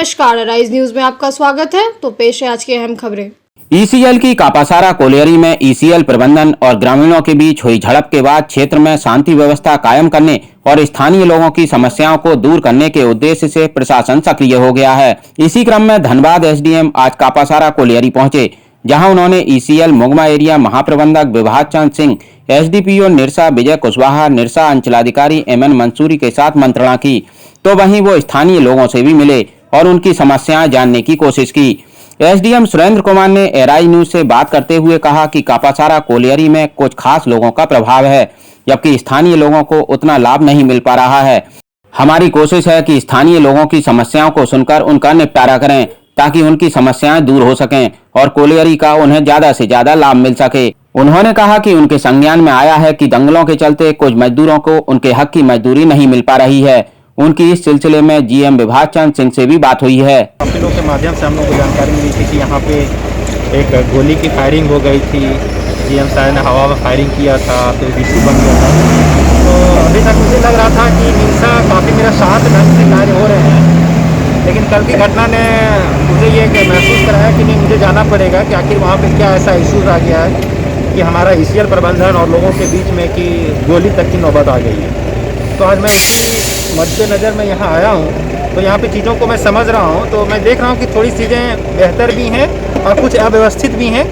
नमस्कार, rise news में आपका स्वागत है। तो पेश है आज की अहम खबरें। ईसीएल की कापासारा कोलियरी में ईसीएल प्रबंधन और ग्रामीणों के बीच हुई झड़प के बाद क्षेत्र में शांति व्यवस्था कायम करने और स्थानीय लोगों की समस्याओं को दूर करने के उद्देश्य से प्रशासन सक्रिय हो गया है। इसी क्रम में धनबाद एसडीएम आज कापासारा कोलियरी पहुंचे, जहां उन्होंने ईसीएल मुगमा एरिया महाप्रबंधक विभाग चंद सिंह, एसडीपीओ निरसा विजय कुशवाहा, निरसा अंचलाधिकारी एमएन मंसूरी के साथ मंत्रणा की। तो वहीं वो स्थानीय लोगों से भी मिले और उनकी समस्याएं जानने की कोशिश की। एसडीएम सुरेंद्र कुमार ने एराई न्यूज से बात करते हुए कहा कि कापासारा कोलियरी में कुछ खास लोगों का प्रभाव है, जबकि स्थानीय लोगों को उतना लाभ नहीं मिल पा रहा है। हमारी कोशिश है कि स्थानीय लोगों की समस्याओं को सुनकर उनका निपटारा करें, ताकि उनकी समस्याएं दूर हो सकें और कोलियरी का उन्हें ज्यादा से ज्यादा लाभ मिल सके। उन्होंने कहा कि उनके संज्ञान में आया है कि दंगलों के चलते कुछ मजदूरों को उनके हक की मजदूरी नहीं मिल पा रही है। उनकी इस सिलसिले में जीएम विभाग चंद सिंह से भी बात हुई है। काफिलों के माध्यम से हम लोग को जानकारी मिली थी कि यहाँ पे एक गोली की फायरिंग हो गई थी। जीएम साहब ने हवा में फायरिंग किया था, तो डीसी बन गया था। तो अभी तक मुझे लग रहा था कि हिंसा काफ़ी मेरा शांत ढंग से कार्य हो रहे हैं, लेकिन कल की घटना ने मुझे ये महसूस कराया कि नहीं, मुझे जाना पड़ेगा कि आखिर वहाँ पर क्या ऐसा इशूज़ आ गया है कि हमारा ईसीएल प्रबंधन और लोगों के बीच में कि गोली तक की नौबत आ गई है। तो आज मैं उसी मद्देनज़र में यहाँ आया हूँ, तो यहाँ पे चीज़ों को मैं समझ रहा हूँ। तो मैं देख रहा हूँ कि थोड़ी चीज़ें बेहतर भी हैं और कुछ अव्यवस्थित भी हैं।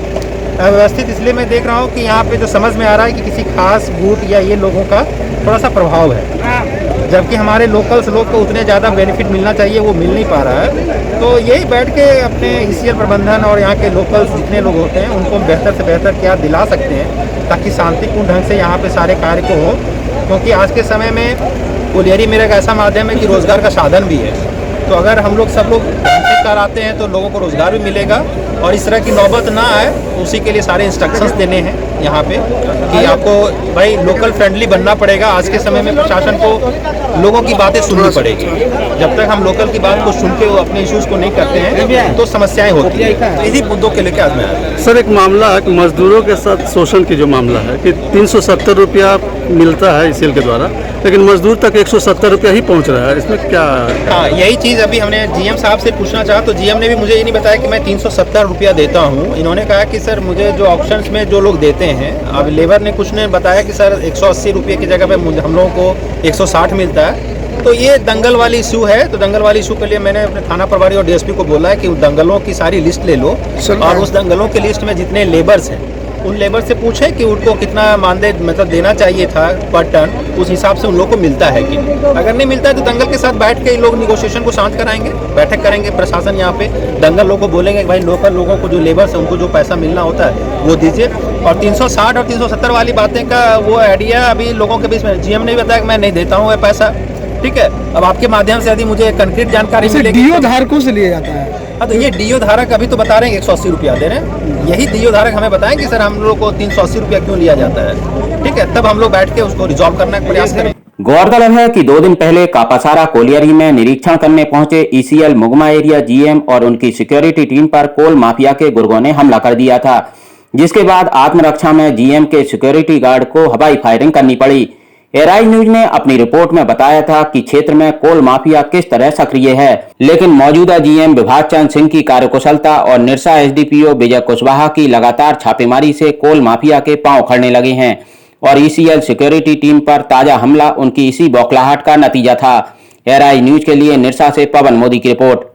अव्यवस्थित इसलिए मैं देख रहा हूँ कि यहाँ पे जो समझ में आ रहा है कि किसी खास गुट या ये लोगों का थोड़ा सा प्रभाव है, जबकि हमारे लोकल्स लोग को उतने ज़्यादा बेनिफिट मिलना चाहिए, वो मिल नहीं पा रहा है। तो यही बैठ के अपने ईसीएल प्रबंधन और यहाँ के लोकल्स जितने लोग होते हैं उनको बेहतर से बेहतर क्या दिला सकते हैं, ताकि शांतिपूर्ण ढंग से यहाँ पे सारे कार्य को हो। क्योंकि आज के समय में कोलियरी मेरा एक ऐसा माध्यम है कि रोज़गार का साधन भी है। तो अगर हम लोग सब लोग कराते हैं तो लोगों को रोज़गार भी मिलेगा और इस तरह की नौबत ना आए, तो उसी के लिए सारे इंस्ट्रक्शंस देने हैं यहाँ पे कि आपको भाई लोकल फ्रेंडली बनना पड़ेगा। आज के समय में प्रशासन को लोगों की बातें सुननी पड़ेगी। जब तक हम लोकल की बात को सुन के वो अपने इश्यूज़ को नहीं करते हैं तो समस्याएं होती हैं। तो इसी मुद्दों के लेकर आज मैं आया। सर, एक मामला है कि मजदूरों के साथ शोषण की जो मामला है कि 370 रुपया मिलता है ईसीएल के द्वारा, लेकिन मजदूर तक 170 रुपया ही पहुंच रहा है। इसमें क्या? हाँ, यही चीज़ अभी हमने जीएम साहब से पूछना चाहा, तो जीएम ने भी मुझे ये नहीं बताया कि मैं 370 रुपया देता हूँ। इन्होंने कहा कि सर मुझे जो ऑप्शंस में जो लोग देते हैं, अब लेबर ने कुछ ने बताया कि सर 180 रुपये की जगह पे हम लोगों को 160 मिलता है। तो ये दंगल वाली इशू है। तो दंगल वाली इशू के लिए मैंने अपने थाना प्रभारी और डीएसपी को बोला है कि दंगलों की सारी लिस्ट ले लो और उस दंगलों की लिस्ट में जितने लेबर्स हैं उन लेबर से पूछें कि उनको कितना मानदेय मतलब देना चाहिए था पर टन, उस हिसाब से उन लोगों को मिलता है कि नहीं। अगर नहीं मिलता है तो दंगल के साथ बैठ के लोग निगोशिएशन को शांत कराएंगे, बैठक करेंगे प्रशासन यहाँ पे। दंगल लोगों को बोलेंगे कि भाई लोकल लोगों को जो लेबर्स है उनको जो पैसा मिलना होता है वो दीजिए। और 360 और 370 वाली बातें का वो आइडिया अभी लोगों के बीच में जीएम ने भी बताया कि मैं नहीं देता हूँ पैसा। ठीक है, अब आपके माध्यम से यदि मुझे कंक्रीट जानकारी मिलेगी। डीओ धारकों से लिया जाता है। हाँ, तो ये डीओ धारक अभी तो बता रहे हैं 180 रुपया दे रहे हैं। यही डीओ धारक हमें बताएं कि सर हम लोग को 380 रुपया क्यों लिया जाता है। ठीक है, तब हम लोग बैठ के उसको रिजॉल्व करने का प्रयास करें। गौरतलब है कि 2 दिन पहले कापासारा कोलियरी में निरीक्षण करने पहुंचे ईसीएल मुगमा एरिया जीएम और उनकी सिक्योरिटी टीम पर कोल माफिया के गुर्गों ने हमला कर दिया था, जिसके बाद आत्मरक्षा में जीएम के सिक्योरिटी गार्ड को हवाई फायरिंग करनी पड़ी। एराई न्यूज ने अपनी रिपोर्ट में बताया था कि क्षेत्र में कोल माफिया किस तरह सक्रिय है, लेकिन मौजूदा जीएम विभाग चंद सिंह की कार्यकुशलता और निरसा एसडीपीओ विजय कुशवाहा की लगातार छापेमारी से कोल माफिया के पांव खड़ने लगे हैं और ईसीएल सिक्योरिटी टीम पर ताजा हमला उनकी इसी बौखलाहट का नतीजा था। एराई न्यूज के लिए निरसा से पवन मोदी की रिपोर्ट।